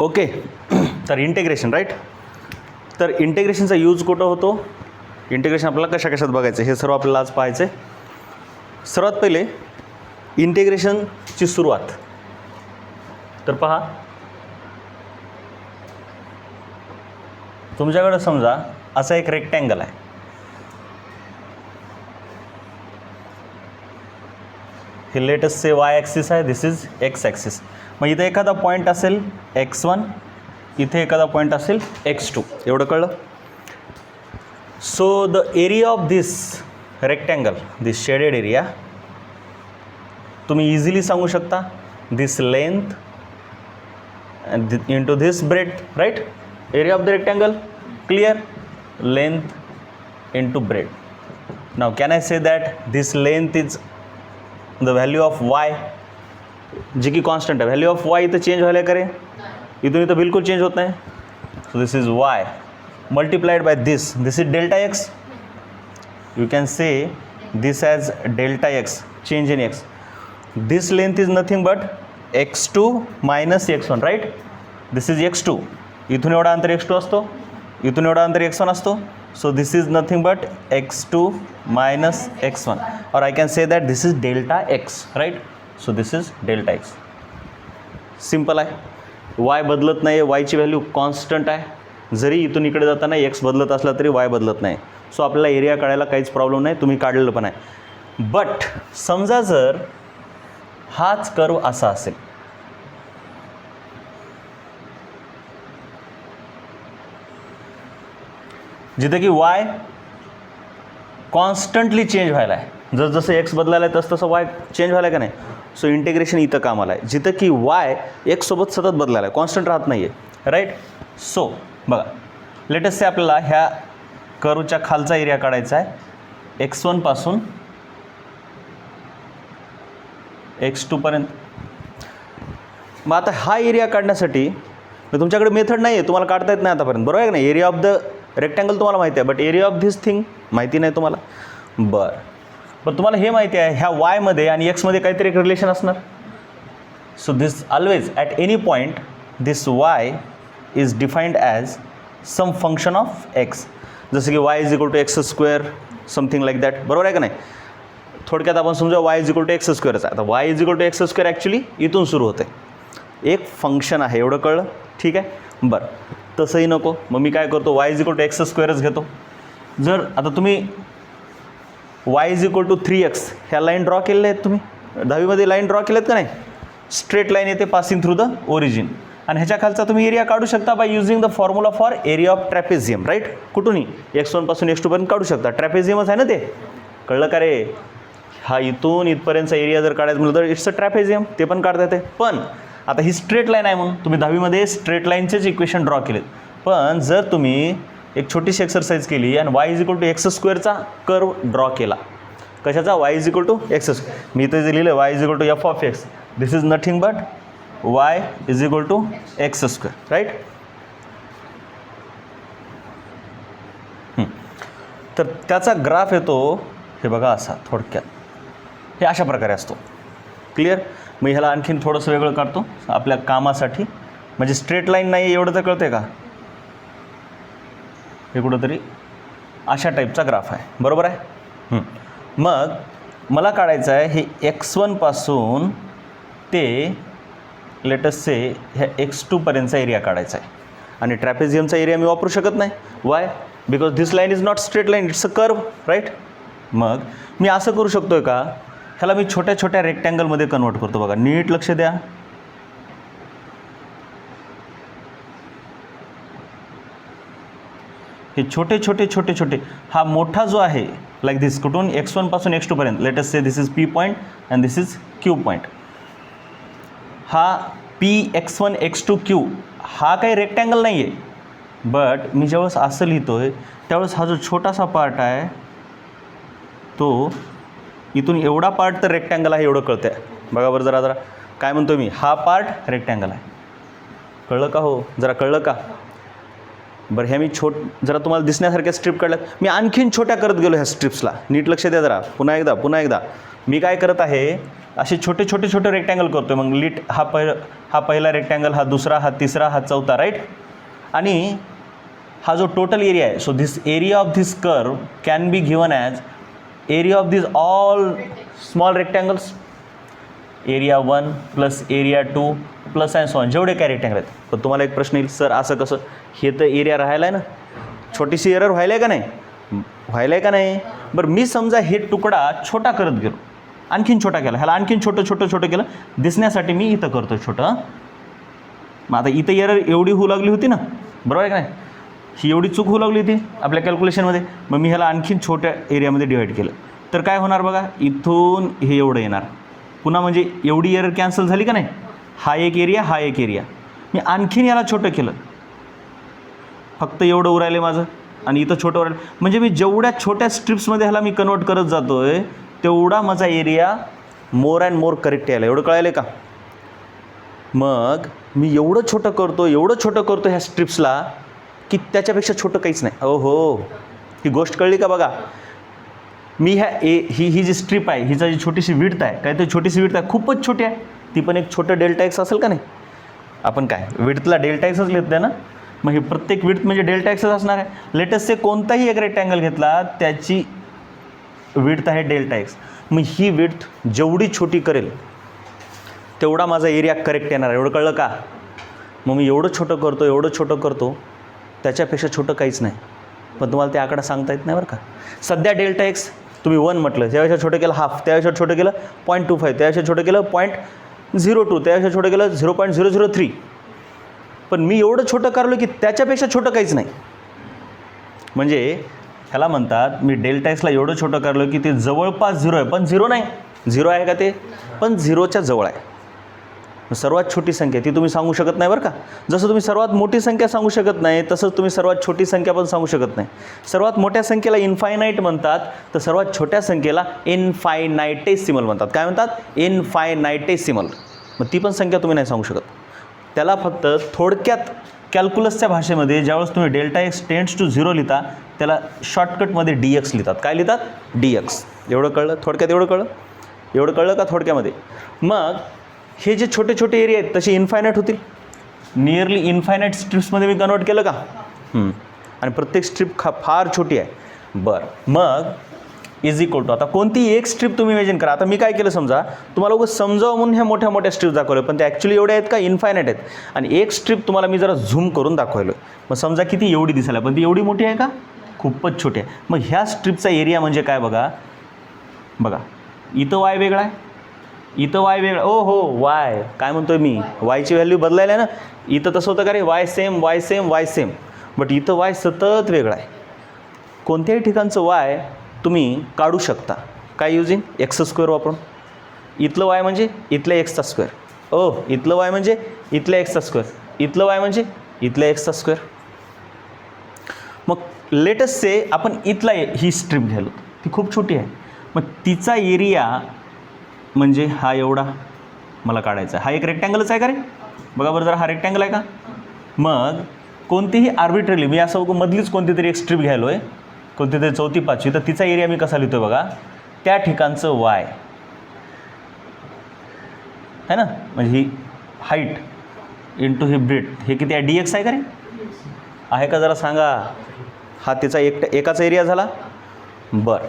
Okay. तर integration right. तर इंटिग्रेशनचा use कुठं होतो, इंटिग्रेशन आपल्याला कशा कशात बघायचं हे सर्व आपल्याला आज पाहायचं आहे. सर्वात पहिले इंटिग्रेशनची सुरुवात. तर पहा, तुमच्याकडं समजा असा एक रेक्टँगल आहे. हे लेटेस्ट से वाय ॲक्सिस आहे, दिस इज एक्स ॲक्सिस. मग इथे एखादा पॉईंट असेल x1, इथे एखादा पॉईंट असेल x2. एवढं कळलं. So the area of this rectangle, this shaded area, तुम्ही इझिली सांगू शकता this length into this breadth, right. Area of the rectangle clear, length into breadth. Now can I say that this length is the value of y, g की constant आहे. Value of y इथं change व्हायला करे, इथून इथं बिलकुल change होत नाही. So this is y multiplied by this, this is delta x. You can say this as delta x, change in x. This length is nothing but x2 minus x1, right. This is x2. इथून एवढा अंतर x2 असतो, इथून एवढा अंतर x1 असतो. So this is nothing but x2 minus x1, और I can say that this is delta x, right. So this is delta x. Simple आहे. वाय बदलत नाही, वायची व्हॅल्यू कॉन्स्टंट आहे. जरी इथून इकडे जाताना एक्स बदलत असला तरी वाय बदलत नाही. सो आपल्याला एरिया काढायला काहीच प्रॉब्लेम नाही, तुम्ही काढलेलं पण आहे. बट समजा जर हाच कर्व असा असेल, जिथे की वाय कॉन्स्टंटली चेंज व्हायला आहे. जसं एक्स बदलायला आहे तसं वाय चेंज व्हायला आहे का नाही. सो इंटिग्रेशन इथं कामाला आहे, जिथं की वाय एक्ससोबत सतत बदलायला आहे, कॉन्स्टंट राहत नाही आहे, राईट. सो बघा, लेटेस्ट से आपल्याला ह्या कर्वच्या खालचा एरिया काढायचा आहे x1 पासून x2 पर्यंत. मग आता हा एरिया काढण्यासाठी तुमच्याकडे मेथड नाही आहे, तुम्हाला काढता येत नाही आतापर्यंत, बरोबर आहे का नाही. एरिया ऑफ द रेक्टँगल तुम्हाला माहिती आहे, but area of this thing माहिती नाही तुम्हाला. पण तुम्हाला हे माहिती आहे ह्या वायमध्ये आणि एक्समध्ये काहीतरी एक रिलेशन असणार. So this always at any point this y is defined as some function of x. जसं की y is equal to x square, something like that, बरोबर आहे का नाही. थोडक्यात आपण समजा y is equal to x स्क्वेअरच आहे. आता y is equal to x square actually इथून सुरू होते, एक फंक्शन आहे. एवढं कळलं, ठीक आहे. बरं, तसंही नको, मग मी काय करतो, y is equal to x स्क्वेअरच घेतो. जर आता तुम्ही Y is equal to 3x ह्या लाईन ड्रॉ केलेल्या आहेत, तुम्ही 10वीमध्ये लाईन ड्रॉ केल्यात का नाही. स्ट्रेट लाईन येते पासिंग थ्रू द ओरिजिन, आणि ह्याच्या खालचा तुम्ही एरिया काढू शकता by using the formula for area of trapezium, right. कुठूनही x1 पासून x2 पर्यंत काढू शकता. ट्रॅपेझियमच आहे ना ते, कळलं का रे. हा इथून इथपर्यंतचा एरिया जर काढायचं म्हटलं तर इट्स अ ट्रॅपेझियम, ते पण काढता येते. पण आता ही स्ट्रेट लाईन आहे म्हणून तुम्ही 10वीमध्ये स्ट्रेट लाईनचेच इक्वेशन ड्रॉ केलेत. पण जर तुम्ही एक छोटीशी एक्सरसाइज केली आणि y is equal to x स्क्वेअरचा कर्व ड्रॉ केला, कशाचा, y is equal to x square. मी इथे जे लिहिलं y is equal to f of x, this is nothing but y is equal to x square, right. तर त्याचा graph येतो हे बघा असा, थोडक्यात हे अशा प्रकारे असतो. क्लिअर. मी ह्याला आणखीन थोडंसं वेगळं काढतो आपल्या कामासाठी, म्हणजे स्ट्रेट लाईन नाही आहे एवढं तर कळतं आहे का. हे कुठंतरी अशा टाईपचा ग्राफ आहे, बरोबर आहे. मग मला काढायचं आहे हे x1 पासून ते लेटेस्ट से ह्या x2 पर्यंतचा एरिया काढायचा आहे. आणि ट्रॅपेझियमचा एरिया मी वापरू शकत नाही. Why, because this line is not straight line, it's a curve, right. मग मी असं करू शकतो आहे का, ह्याला मी छोट्या छोट्या रेक्टँगलमध्ये कन्वर्ट करतो. बघा, नीट लक्ष द्या. हे छोटे छोटे छोटे छोटे, हा मोठा जो आहे लाईक दिस, कुठून x1 पासून x2 पर्यंत, latest say this is P point and this is Q point. हा P x1 x2 Q हा काही रेक्टँगल नाही आहे, बट मी ज्यावेळेस असं लिहितो आहे त्यावेळेस हा जो छोटासा पार्ट आहे तो इथून एवढा पार्ट तर रेक्टँगल आहे एवढं कळतं आहे. बघा बरं, जरा जरा काय म्हणतो मी, हा पार्ट रेक्टँगल आहे. कळलं का हो, जरा कळलं का. बरं, ह्या मी जरा तुम्हाला दिसण्यासारख्या स्ट्रिप काढल्यात. मी आणखीन छोट्या करत गेलो ह्या स्ट्रिप्सला, नीट लक्ष द्या जरा. पुन्हा एकदा मी काय करत आहे, असे छोटे छोटे छोटे रेक्टँगल करतो आहे. मग हा पहिला रेक्टँगल, हा दुसरा, हा तिसरा, हा चौथा, राईट. आणि हा जो टोटल एरिया आहे, so this area of this curve can be given as area of this all small rectangles, area 1 plus area 2 plus and so on, जेवढे काय रेक्टँगल आहेत. पण तुम्हाला एक प्रश्न येईल, सर असं कसं, हे तर एरिया राहायला आहे ना, छोटीशी एरर व्हायला आहे का नाही, व्हायला आहे का नाही. बरं मी समजा हे तुकडा छोटा करत गेलो, आणखीन छोटा केला, ह्याला आणखीन छोटं छोटं छोटं केलं दिसण्यासाठी, मी इथं करतो छोटं. मग आता इथं एरर एवढी होऊ लागली होती ना, बरोबर आहे का नाही, ही एवढी चूक होऊ लागली होती आपल्या कॅल्क्युलेशनमध्ये. मग मी ह्याला आणखीन छोट्या एरियामध्ये डिवाईड केलं, तर काय होणार बघा, इथून हे एवढं येणार पुन्हा, म्हणजे एवढी एरर कॅन्सल झाली का नाही. हा एक एरिया, हा एक एरिया, मी आणखीन याला छोटं केलं, फक्त एवढं उरायलं माझं, आणि इथं छोटं उरायलं. म्हणजे मी जेवढ्या छोट्या स्ट्रिप्समध्ये ह्याला मी कन्वर्ट करत जातो आहे, तेवढा माझा area more and more correct यायला. एवढं कळायलं का. मग मी एवढं छोटं करतो ह्या स्ट्रिप्सला, की त्याच्यापेक्षा छोटं काहीच नाही. हो, ही गोष्ट कळली का बघा. मी ही जी स्ट्रिप आहे, हिचा जी छोटीशी विड्थ आहे, काय ते छोटीशी विड्थ आहे, खूपच छोटी आहे, ती पण एक छोटं डेल्टा एक्स असेल का नाही. आपण काय विड्थला डेल्टा एक्सच लिहित आहे ना, मग हे प्रत्येक विड्थ म्हणजे डेल्टा एक्सच असणार आहे. लेटेस्ट से कोणताही एक रेक्टँगल घेतला, त्याची विड्थ आहे डेल्टा एक्स. मग ही विड्थ जेवढी छोटी करेल तेवढा माझा एरिया करेक्ट येणार. एवढं कळलं का. मग मी एवढं छोटं करतो त्याच्यापेक्षा छोटं काहीच नाही. पण तुम्हाला ते आकडा सांगता येत नाही बरं का. सध्या डेल्टा एक्स तुम्ही 1 म्हटलं, त्यापेक्षा छोटं केलं हाफ, त्यापेक्षा छोटं केलं 0.25, त्यापेक्षा छोटं केलं 0.02, त्यापेक्षा छोटं केलं 0.003. पण मी एवढं छोटं करलो की त्याच्यापेक्षा छोटं काहीच नाही. म्हणजे ह्याला म्हणतात, मी डेल्टा एक्सला एवढं छोटं करलो की ते जवळपास 0 आहे, पण 0 नाही. 0 आहे का ते, पण 0च्या जवळ आहे. सर्वात छोटी संख्या ती तुम्ही सांगू शकत नाही बरं का. जसं तुम्ही सर्वात मोठी संख्या सांगू शकत नाही, तसंच तुम्ही सर्वात छोटी संख्या पण सांगू शकत नाही. सर्वात मोठ्या संख्येला इन्फायनाईट म्हणतात, तर सर्वात छोट्या संख्येला इनफायनायटेसिमल म्हणतात. काय म्हणतात, इनफायनायटेसिमल. मग ती पण संख्या तुम्ही नाही सांगू शकत. त्याला फक्त थोडक्यात कॅल्क्युलसच्या भाषेमध्ये ज्यावेळेस तुम्ही डेल्टा एक्स टेंड्स टू 0 लिहिता, त्याला शॉर्टकटमध्ये DX लिहितात. काय लिहितात, DX. एवढं कळलं थोडक्यात, एवढं कळलं का थोडक्यामध्ये. मग हे जे छोटे छोटे एरिया आहेत तसे इन्फायनाईट होतील, नियरली इन्फायनाईट स्ट्रिप्समध्ये मी कन्वर्ट केलं का. आणि प्रत्येक स्ट्रिप फार छोटी आहे. बरं, मग इज इक्वल टू, आता कोणती एक स्ट्रिप तुम्ही इमॅजिन करा. आता मी काय केलं समजा, तुम्हाला उगाच समजावं म्हणून ह्या मोठ्या मोठ्या स्ट्रिप दाखवल्या, पण ते ॲक्च्युली एवढे आहेत का, इन्फायनाईट आहेत. आणि एक स्ट्रिप तुम्हाला मी जरा झूम करून दाखवलं. मग समजा किती एवढी दिसायला, पण ती एवढी मोठी आहे का, खूपच छोटी आहे. मग ह्या स्ट्रिपचा एरिया म्हणजे काय बघा, इथं वाय वेगळा आहे, इथं वाय वेगळा. हो वाय काय म्हणतोय मी, वायची व्हॅल्यू बदलायला आहे ना. इथं तसं होतं का रे, वाय सेम, बट इथं वाय सतत वेगळा आहे. कोणत्याही ठिकाणचं वाय तुम्ही काढू शकता. काय युजिंग x² वापरून. इथलं वाय म्हणजे इथल्या एक्सचा स्क्वेअर. इथलं वाय म्हणजे इथल्या एक्सचा स्क्वेअर, इथलं वाय म्हणजे इथल्या एक्सचा स्क्वेअर. मग लेटेस्ट से आपण इथला ही स्ट्रिप घ्यालो, ती खूप छोटी आहे. मग तिचा एरिया म्हणजे हा एवढा मला काढायचा. हा एक रेक्टँगलच आहे का रे, बघा बरं जरा, हा रेक्टँगल आहे का. मग कोणतीही आर्बिट्ररी मी असं मधलीच कोणती तरी एक स्ट्रिप घ्यायलो आहे, कोणती तरी 4थी 5वी, तर तिचा एरिया मी कसा लिहितो बघा, त्या ठिकाणचं वाय है ना, म्हणजे ही हाईट इंटू ही ब्रेथ, हे किती आहे, DX आहे का रे, आहे का जरा सांगा. हा तिचा एकाचा एरिया झाला. बरं,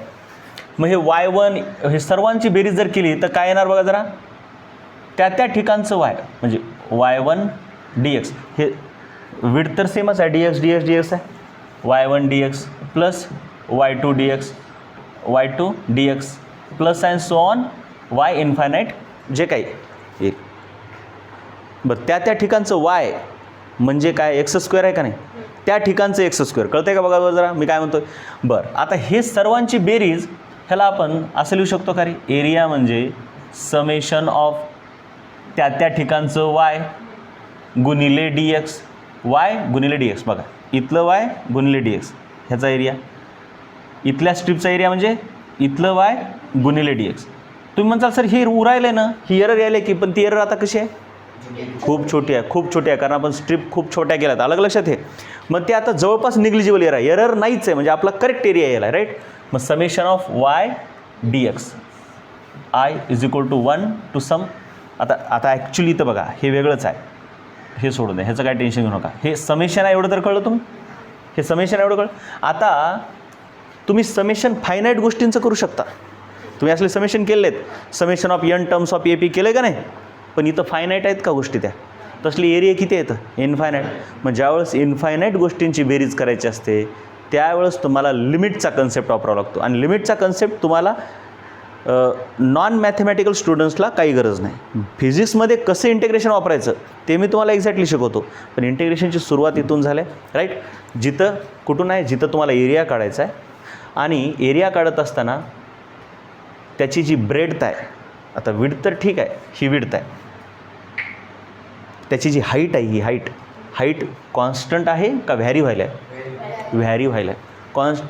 मग हे y1 हे सर्वांची बेरीज जर केली तर काय येणार बघा जरा, त्या ठिकाणचं वाय म्हणजे y1 dx, हे विड्थ तर सेमच आहे, dx आहे. y1 dx plus y2 dx, y2 dx plus and so on y infinite जे काही येईल. बरं, त्या ठिकाणचं y म्हणजे काय, x² आहे का नाही, त्या ठिकाणचं x². कळतंय का बघा बरं जरा मी काय म्हणतोय. बरं, आता हे सर्वांची बेरीज ह्याला आपण असं लिहू शकतो का रे, एरिया म्हणजे समेशन ऑफ त्या ठिकाणचं y गुणिले dx, y गुणिले dx. बघा, इथलं y गुणिले dx ह्याचा एरिया, इथल्या स्ट्रिपचा एरिया म्हणजे इथलं y गुणिले dx. तुम्ही म्हणताल सर हे उरायलं आहे ना, ही एरर यायला की, पण ती एरर आता कशी आहे, खूप छोटी आहे, कारण आपण स्ट्रिप खूप छोट्या केल्यात, अलग लक्षात आहे. मग ते आता जवळपास निग्लिजिबल एरर नाहीच आहे, म्हणजे आपला करेक्ट एरिया यायला, राईट. मग summation of y dx i is equal to 1 to sum. आता ॲक्च्युली इथं बघा हे वेगळंच आहे, हे सोडून द्या, ह्याचं काय टेन्शन घेऊ नका. हे समेशन आहे एवढं तर कळलं तुम्ही, हे समेशन एवढं कळलं. आता तुम्ही समेशन फायनाईट गोष्टींचं करू शकता. तुम्ही असले समेशन केले आहेत, summation of N terms of A P केलं आहे का नाही, पण इथं फायनाईट आहेत का गोष्टी त्या, तसली एरिया किती येतं इनफायनाईट. मग ज्यावेळेस इनफायनाईट गोष्टींची बेरीज करायची असते त्यावेळेस तुम्हाला लिमिटचा कन्सेप्ट वापरावा लागतो. आणि लिमिटचा कन्सेप्ट तुम्हाला नॉन मॅथमॅटिकल स्टुडंट्सला काही गरज नाही. फिजिक्समध्ये कसं इंटिग्रेशन वापरायचं ते मी तुम्हाला एक्झॅक्टली शिकवतो, पण इंटिग्रेशनची सुरुवात इथून झाल्या राईट. जिथं कुठून आहे, जिथं तुम्हाला एरिया काढायचा आहे आणि एरिया काढत असताना त्याची जी ब्रेडथ आहे, आता विड्थ तर ठीक आहे, ही विड्थ आहे, त्याची जी हाईट आहे, ही हाईट कॉन्स्टंट आहे का व्हॅरी व्हायला आहे, व्हॅरी व्हायला आहे.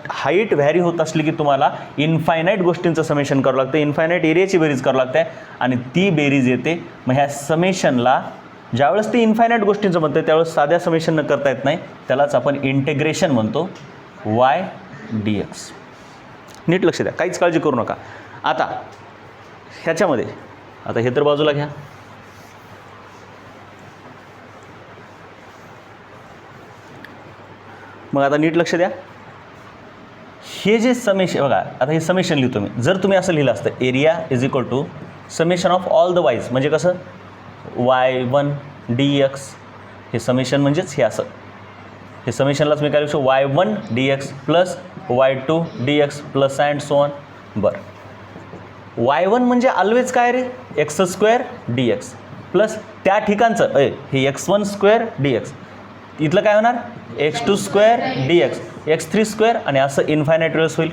हाईट व्हॅरी होत असली की तुम्हाला इनफायनाईट गोष्टींचं समेशन करावं लागतं, इनफायनाईट एरियाची बेरीज करावं लागते आणि ती बेरीज येते. मग ह्या समेशनला ज्यावेळेस ते इनफायनाईट गोष्टींचं म्हणतं त्यावेळेस साध्या समेशन न करता येत नाही, त्यालाच आपण इंटिग्रेशन म्हणतो, वाय डी एक्स. नीट लक्ष द्या, काहीच काळजी करू नका. आता ह्याच्यामध्ये आता हे तर बाजूला घ्या, मग आता नीट लक्ष द्या. हे जे समेशन बघा, आता हे समेशन लिहितो मी. जर तुम्ही असं लिहिलं असतं area is equal to summation of all the y's, म्हणजे कसं y1 dx, हे समेशन म्हणजेच हे असं, हे समेशनलाच मी काय लिहू शकतो, y1 dx plus y2 dx plus and so on. बरं, y1 म्हणजे ऑलवेज काय रे, x² dx प्लस त्या ठिकाणचं हे x1² dx, इथलं काय होणार x2² dx, x3² आणि असं इन्फायनाईट वेळेस होईल,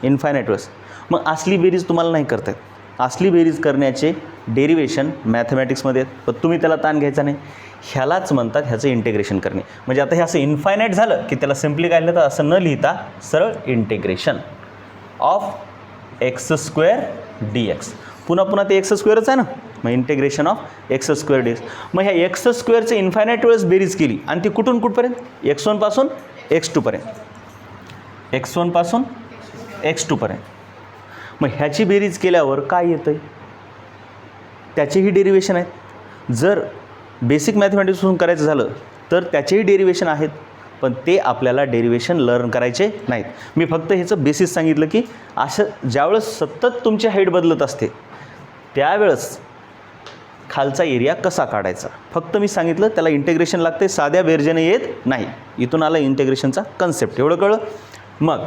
इन्फायनाईट वेळेस. मग असली बेरीज तुम्हाला नाही करता येत. असली बेरीज करण्याचे डेरिवेशन मॅथमॅटिक्समध्ये आहेत, पण तुम्ही त्याला ताण घ्यायचा नाही. ह्यालाच म्हणतात ह्याचं इंटिग्रेशन करणे. म्हणजे आता हे असं इन्फायनाईट झालं की त्याला सिम्पली काय लिहिलं तर असं न लिहिता सरळ इंटिग्रेशन ऑफ x² dx. पुन्हा पुन्हा ते x²च आहे ना, मग इंटिग्रेशन ऑफ x² dx. मग ह्या x²चं इन्फायनाईट वेळेस बेरीज केली आणि ती कुठून कुठपर्यंत, x1 पासून x2 पर्यंत, x1 पासून x2 पर्यंत. मग ह्याची बेरीज केल्यावर काय येतं आहे, त्याचेही डेरिवेशन आहेत. जर बेसिक मॅथमॅटिक्सपासून करायचं झालं तर त्याचेही डेरिवेशन आहेत, पण ते आपल्याला डेरिवेशन लर्न करायचे नाहीत. मी फक्त ह्याचं बेसिस सांगितलं की असं ज्यावेळेस सतत तुमची हाईट बदलत असते त्यावेळेस खालचा एरिया कसा काढायचा, फक्त मी सांगितलं. त्याला इंटिग्रेशन लागते, साध्या बेरजेने येत नाही. इथून आला इंटिग्रेशनचा कन्सेप्ट, एवढं कळलं. मग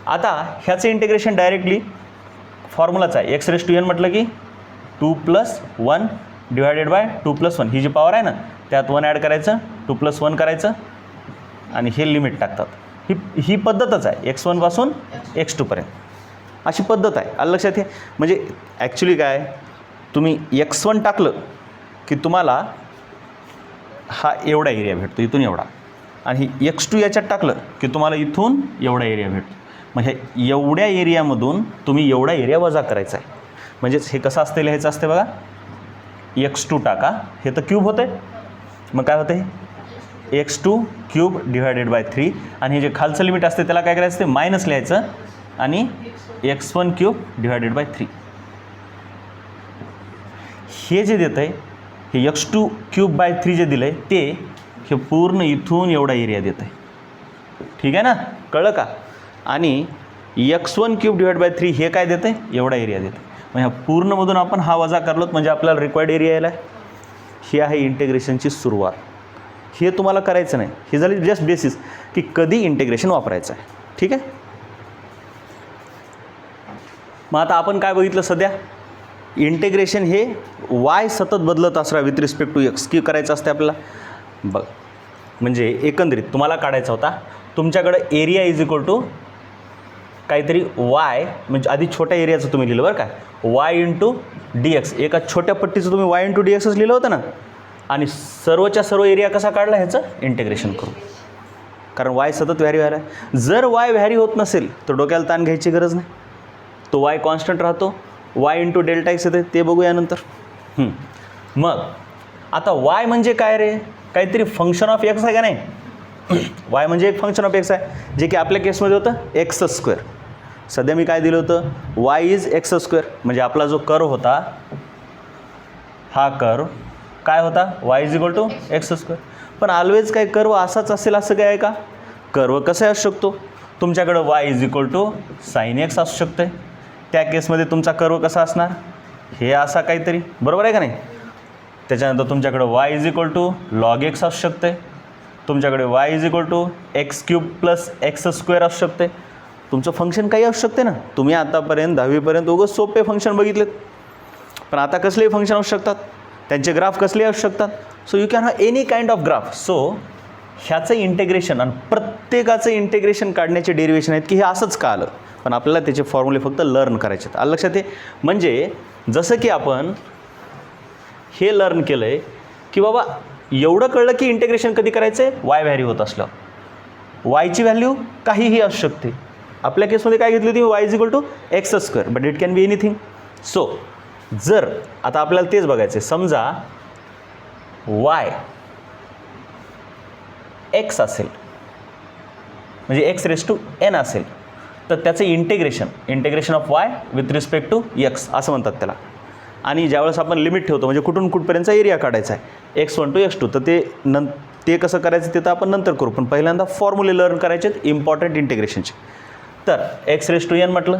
आता ह्याचं इंटिग्रेशन डायरेक्टली फॉर्म्युलाच आहे. x⁻n म्हटलं की 2 + 1 डिवायडेड बाय 2 + 1, ही जी पॉवर आहे ना त्यात 1 ॲड करायचं, 2 + 1 करायचं आणि हे लिमिट टाकतात. ही पद्धतच आहे x1 पासून x2 पर्यंत, अशी पद्धत आहे. आलं लक्षात. हे म्हणजे ॲक्च्युली काय, तुम्ही x1 टाकलं की तुम्हाला हा एवढा एरिया भेटतो, इथून एवढा, आणि x2 याच्यात टाकलं की तुम्हाला इथून एवढा एरिया भेटतो. मग ह्या एवढ्या एरियामधून तुम्ही एवढा एरिया वजा करायचा आहे. म्हणजेच हे कसं असतं लिहायचं असते बघा, x2 टाका, हे तर क्यूब होतं आहे, मग काय होतं आहे x2³ डिवायडेड बाय 3, आणि हे जे खालचं लिमिट असते त्याला काय करायचं ते मायनस लिहायचं आणि x1³ डिवायडेड बाय 3. हे जे देतं आहे हे x2³ बाय 3 जे दिलं आहे ते हे पूर्ण इथून एवढा एरिया देतं आहे. ठीक आहे ना, कळलं का. आणि x1³ डिवाइड बाय 3 हे काय देतं आहे, एवढा एरिया देतं. मग ह्या पूर्णमधून आपण हा वजा करलोत म्हणजे आपल्याला रिक्वायर्ड एरिया यायला आहे. ही आहे इंटिग्रेशनची सुरुवात. हे तुम्हाला करायचं नाही, हे झाली जस्ट बेसिस की कधी इंटिग्रेशन वापरायचं आहे. ठीक आहे. मग आता आपण काय बघितलं सध्या, इंटिग्रेशन हे वाय सतत बदलत असणार विथ रिस्पेक्ट टू एक्स की करायचं असते आपल्याला. बघ, म्हणजे एकंदरीत तुम्हाला काढायचा होता तुमच्याकडं एरिया इज इक्वल टू काहीतरी वाय, म्हणजे आधी छोट्या एरियाचं तुम्ही लिहिलं बरं काय, वाय इंटू डी एक्स. एका छोट्या पट्टीचं तुम्ही वाय इंटू डी एक्सच लिहिलं होतं ना, आणि सर्वच्या सर्व एरिया कसा काढला ह्याचं इंटिग्रेशन करू, कारण वाय सतत व्हॅरी व्हायला आहे. जर वाय व्हॅरी होत नसेल तर डोक्याला ताण घ्यायची गरज नाही, तो वाय कॉन्स्टंट राहतो. वाय इंटू डेल्टा एक्स येते ते बघूया नंतर. मग आता वाय म्हणजे काय रे, काहीतरी फंक्शन ऑफ एक्स आहे का नाही. वाय म्हणजे एक फंक्शन ऑफ एक्स आहे, जे की आपल्या केसमध्ये होतं x². सध्या मी काय दिलं होतं, वाय इज एक्स स्क्वेअर, म्हणजे आपला जो कर्व होता हा कर्व काय होता, y is equal to x square. पण ऑलवेज काय कर्व असाच असेल असं काय आहे का, कर्व कसा असू शकतो, तुमच्याकडं y is equal to sine x असू शकतं आहे. त्या केसमध्ये तुमचा कर्व कसा असणार, हे असा काहीतरी, बरोबर आहे का नाही. त्याच्यानंतर तुमच्याकडं y is equal to log x असू शकते, तुमच्याकडे y is equal to x cube plus x square असू शकते. तुमचं फंक्शन काही असू शकते ना. तुम्ही आतापर्यंत 10वीपर्यंत उगाच सोपे फंक्शन बघितलेत, पण आता कसलेही फंक्शन असू शकतात, त्यांचे ग्राफ कसले असू शकतात. So you can have any kind of graph. So ह्याचं इंटिग्रेशन आणि प्रत्येकाचं इंटिग्रेशन काढण्याचे डेरिवेशन आहेत की हे असंच का आलं, पण आपल्याला त्याचे फॉर्म्युले फक्त लर्न करायचे आहेत. आलं लक्षात. म्हणजे जसं की आपण हे लर्न केलं आहे की बाबा एवढं कळलं की इंटिग्रेशन कधी करायचं आहे, वाय व्हॅल्यू होत असलं, वायची व्हॅल्यू काहीही असू शकते. आपल्या केसमध्ये काय घेतली होती, y is equal to x square, but it can be anything. So जर आता आपल्याला तेच बघायचं आहे, समजा वाय एक्स असेल म्हणजे एक्स रेस टू एन असेल, तर त्याचं integration of y with respect to x असं म्हणतात त्याला. आणि ज्यावेळेस आपण लिमिट ठेवतो म्हणजे कुठून कुठपर्यंतचा एरिया काढायचा आहे x1 टू x2, तर ते कसं करायचं ते तर आपण नंतर करू, पण पहिल्यांदा फॉर्म्युले लर्न करायचे आहेत इम्पॉर्टंट इंटिग्रेशनचे. तर एक्स रेस टू एन म्हटलं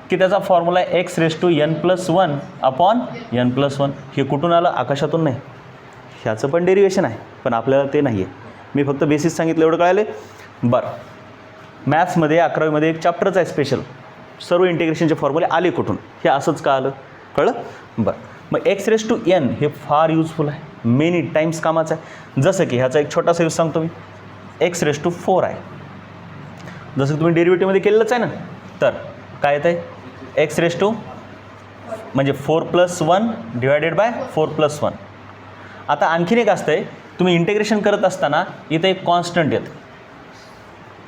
की त्याचा फॉर्म्युला आहे x raise to N plus one upon N plus one. हे कुठून आलं, आकाशातून नाही, ह्याचं पण डेरिवेशन आहे, पण आपल्याला ते नाही आहे. मी फक्त बेसिस सांगितलं, एवढं कळाले. बरं, मॅथ्समध्ये 11वीमध्ये एक चॅप्टरच आहे स्पेशल, सर्व इंटिग्रेशनचे फॉर्म्युले आले कुठून, हे असंच का आलं, कळलं. बरं, मग एक्स रेस टू एन हे फार युजफुल आहे, मेनी टाईम्स कामाचं आहे. जसं की ह्याचा एक छोटासा यूज सांगतो मी, एक्स रेस टू 4 आहे, जसं की तुम्ही डेरिव्हेटिव्हमध्ये केलेलंच आहे ना. तर काय येतं आहे, एक्स रेस टू म्हणजे 4 प्लस 1 डिवायडेड बाय 4 प्लस 1. आता आणखीन एक असतं आहे, तुम्ही इंटिग्रेशन करत असताना इथं एक कॉन्स्टंट येतं,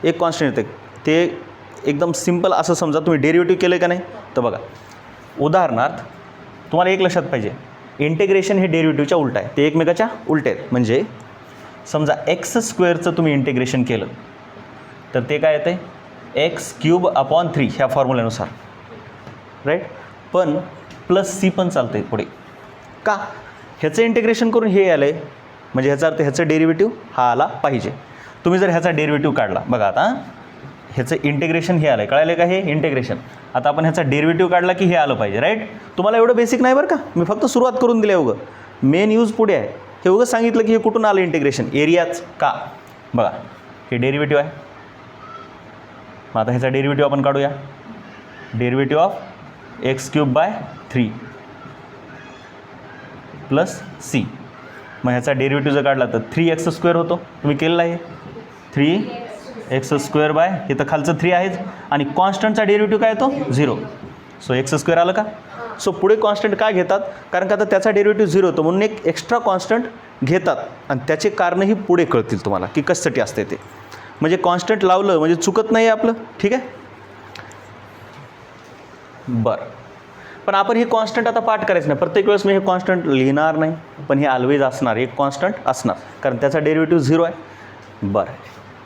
एक कॉन्स्टंट येतं, ते एकदम सिम्पल असं समजा तुम्ही डेरिव्हेटिव्ह केलं का नाही. तर बघा उदाहरणार्थ तुम्हाला एक लक्षात पाहिजे, इंटिग्रेशन हे डेरिव्हेटिव्हच्या उलटं आहे, ते एकमेकाच्या उलटे आहेत. म्हणजे समजा एक्स स्क्वेअरचं तुम्ही इंटिग्रेशन केलं तर ते काय येतं आहे, एक्स क्यूब अपॉन 3 ह्या फॉर्म्युल्यानुसार, राईट. पण प्लस सी पण चालतं आहे पुढे, का, ह्याचं इंटिग्रेशन करून हे आलं आहे, म्हणजे ह्याचा अर्थ ह्याचं डेरिव्हेटिव्ह हा आला पाहिजे. तुम्ही जर ह्याचा डेरिव्हेटिव्ह काढला, बघा आता ह्याचं इंटिग्रेशन हे आलं आहे, कळालं का, हे इंटिग्रेशन. आता आपण ह्याचा डेरिव्हेटिव्ह काढला की हे आलं पाहिजे, राईट. तुम्हाला एवढं बेसिक नाही बरं का, मी फक्त सुरुवात करून दिली आहे, उगं मेन यूज पुढे आहे. हे उगं सांगितलं की हे कुठून आलं इंटिग्रेशन, एरियाच का. बघा हे डेरिव्हेटिव्ह आहे, मग आता ह्याचा डेरिव्हेटिव्ह आपण काढूया, derivative of x cube by 3 plus C. मग ह्याचा डेरिव्हेटिव्ह जर काढला तर 3x स्क्वेअर होतो, तुम्ही केलेला आहे 3x स्क्वेअर बाय, हे तर खालचं 3 आहेच, आणि कॉन्स्टंटचा डेरिव्हेटिव्ह काय येतो 0. सो एक्स स्क्वेअर आलं का. सो पुढे कॉन्स्टंट काय घेतात, कारण का आता त्याचा डेरिव्हेटिव्ह 0 होतो म्हणून एक एक्स्ट्रा कॉन्स्टंट घेतात, आणि त्याचे कारणंही पुढे कळतील तुम्हाला की कशासाठी असते ते. म्हणजे कॉन्स्टंट लावलं म्हणजे चुकत नाही आपलं, ठीक आहे. बरं, पण आपण हे कॉन्स्टंट आता पाठ करायचं नाही, प्रत्येक वेळेस मी हे कॉन्स्टंट लिहिणार नाही, पण हे ऑलवेज असणार, एक कॉन्स्टंट असणार, कारण त्याचा डेरिव्हेटिव्ह 0 आहे. बरं,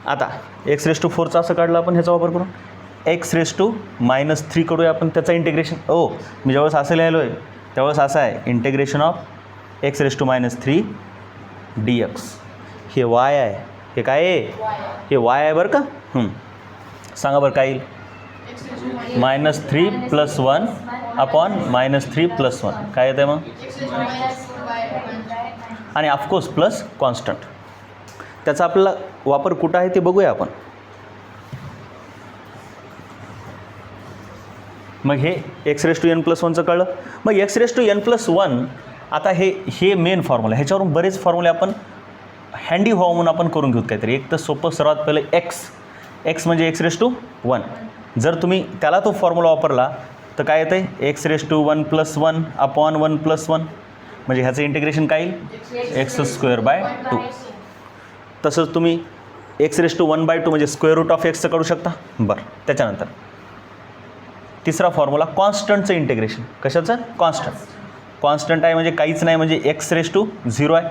आता एक्स रेस टू 4चा असं काढलं आपण, ह्याचा वापर करून एक्स रेस टू -3 करूया आपण त्याचं इंटिग्रेशन. मी ज्यावेळेस असं लिहिलो आहे त्यावेळेस असं आहे, integration of x raise to -3 dx. हे वाय आहे, हे काय आहे, हे वाय आहे बरं का. सांगा बरं काय येईल, -3 + 1 अपॉन -3 + 1 काय येतं मग, आणि ऑफकोर्स प्लस कॉन्स्टंट. त्याचा आपल्याला वापर कुठं आहे ते बघूया आपण. मग हे x raise to N plus 1चं कळलं. मग x raise to N plus 1, आता हे मेन फॉर्म्युला, ह्याच्यावरून बरेच फॉर्म्युले आपण हँडी व्हावं म्हणून आपण करून घेऊत काहीतरी. एक तर सोपं, सर्वात पहिले एक्स म्हणजे एक्स रेस टू 1. जर तुम्ही त्याला तो फॉर्म्युला वापरला तर काय येतं आहे, एक्स रेस टू 1 + 1 अपॉन 1 + 1, म्हणजे ह्याचं इंटिग्रेशन काय येईल, एक्स स्क्वेअर बाय 2. तसंच तुम्ही एक्स रेस टू 1/2 म्हणजे स्क्वेअर रूट ऑफ एक्सचं काढू शकता. बरं, त्याच्यानंतर तिसरा फॉर्म्युला कॉन्स्टंटचं इंटिग्रेशन. कशाचं, कॉन्स्टंट आहे म्हणजे काहीच नाही, म्हणजे एक्स रेस टू 0 आहे,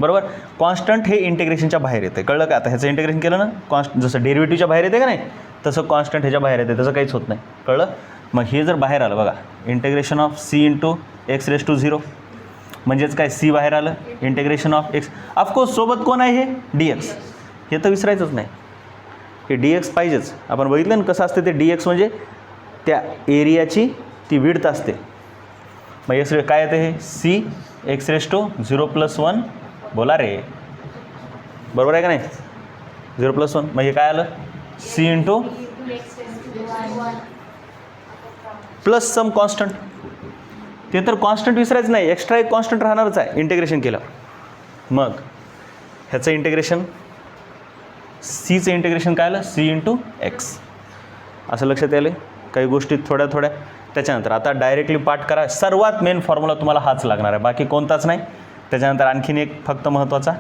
बरोबर. कॉन्स्टंट हे इंटिग्रेशनच्या बाहेर येते, कळलं का? आता ह्याचं इंटिग्रेशन केलं ना, जसं डेरिव्हेटिव्हच्या बाहेर येते का नाही, तसं कॉन्स्टंट ह्याच्या बाहेर येते, तसं काहीच होत नाही, कळलं? मग हे जर बाहेर आलं बघा, integration of C into x raise to 0, म्हणजेच काय, सी बाहेर आलं, इंटिग्रेशन ऑफ एक्स. ऑफकोर्स सोबत कोण आहे, हे डी एक्स, हे तर विसरायचंच नाही, हे डी एक्स पाहिजेच. आपण बघितलं ना कसं असते ते, डी एक्स म्हणजे त्या एरियाची ती विड्थ असते. मग एक्स काय येते, हे सी एक्स रेस टू 0+1, बोला रे, बरोबर आहे का नाही, 0+1. मग हे काय आलं, सी इंटू प्लस सम कॉन्स्टंट, ते तर कॉन्स्टंट विसरायचं नाही, एक्स्ट्रा एक कॉन्स्टंट राहणारच आहे इंटिग्रेशन केलं. मग ह्याचं इंटिग्रेशन, सीचं इंटिग्रेशन काय आलं, सी इंटू एक्स, असं लक्षात आलं काही गोष्टी थोड्या थोड्या. त्याच्यानंतर आता डायरेक्टली पाठ करा, सर्वात मेन फॉर्म्युला तुम्हाला हाच लागणार आहे, बाकी कोणताच नाही. त्याच्यानंतर आणखीन एक फक्त महत्त्वाचा,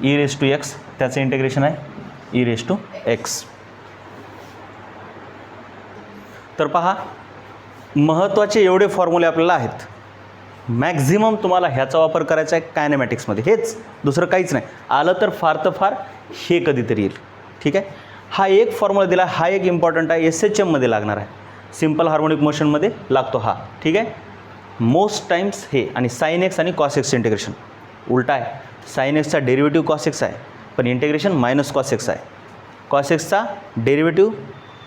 ई रेस टू एक्स, त्याचं इंटिग्रेशन आहे ई रेस टू एक्स. तर पहा, महत्त्वाचे एवढे फॉर्म्युले आपल्याला आहेत. मॅक्झिमम तुम्हाला ह्याचा वापर करायचा आहे कायनेमॅटिक्समध्ये, हेच, दुसरं काहीच नाही. आलं तर फार हे कधीतरी येईल, ठीक आहे. हा एक फॉर्म्युला दिला, हा एक इम्पॉर्टंट आहे, SHMमध्ये लागणार आहे, सिम्पल हार्मोनिक मोशनमध्ये लागतो हा, ठीक आहे. मोस्ट टाइम्स हे. आणि साइन एक्स आणि कॉस एक्सचं इंटिग्रेशन उलटा आहे, साइन एक्सचा डेरिव्हेटिव्ह कॉस एक्स आहे, पण इंटिग्रेशन मायनस कॉस एक्स आहे. कॉस एक्सचा डेरिव्हेटिव्ह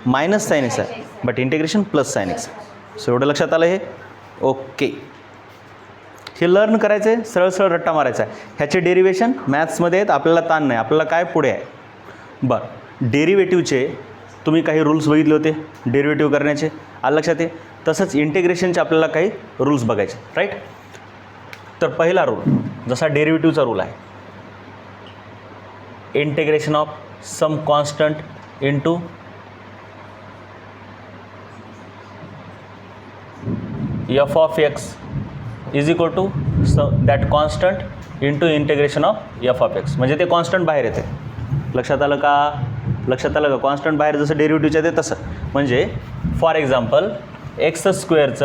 मायनस साइन एक्स आहे, but integration plus sine x आहे. सो एवढं लक्षात आलं हे, ओके. हे लर्न करायचं आहे, सरळ सरळ रट्टा मारायचा आहे. ह्याचे डेरिव्हेशन मॅथ्समध्ये आहेत, आपल्याला ताण नाही, आपल्याला काय पुढे आहे. बरं, डेरिव्हेटिव्हचे तुम्ही काही रूल्स बघितले होते डेरिव्हेटिव्ह करण्याचे, आलं लक्षात आहे. तसंच इंटिग्रेशनचे आपल्याला काही रूल्स बघायचे, राईट. तर पहिला रूल, जसा डेरिव्हेटिव्हचा रूल आहे, integration of some constant into F of x is equal to that constant into integration of F of x. म्हणजे ते कॉन्स्टंट बाहेर येते, लक्षात आलं का? लक्षात आलं का? कॉन्स्टंट बाहेर जसं डेरिव्हेटिव्हच्या येते तसं. म्हणजे फॉर एक्झाम्पल एक्स स्क्वेअरचं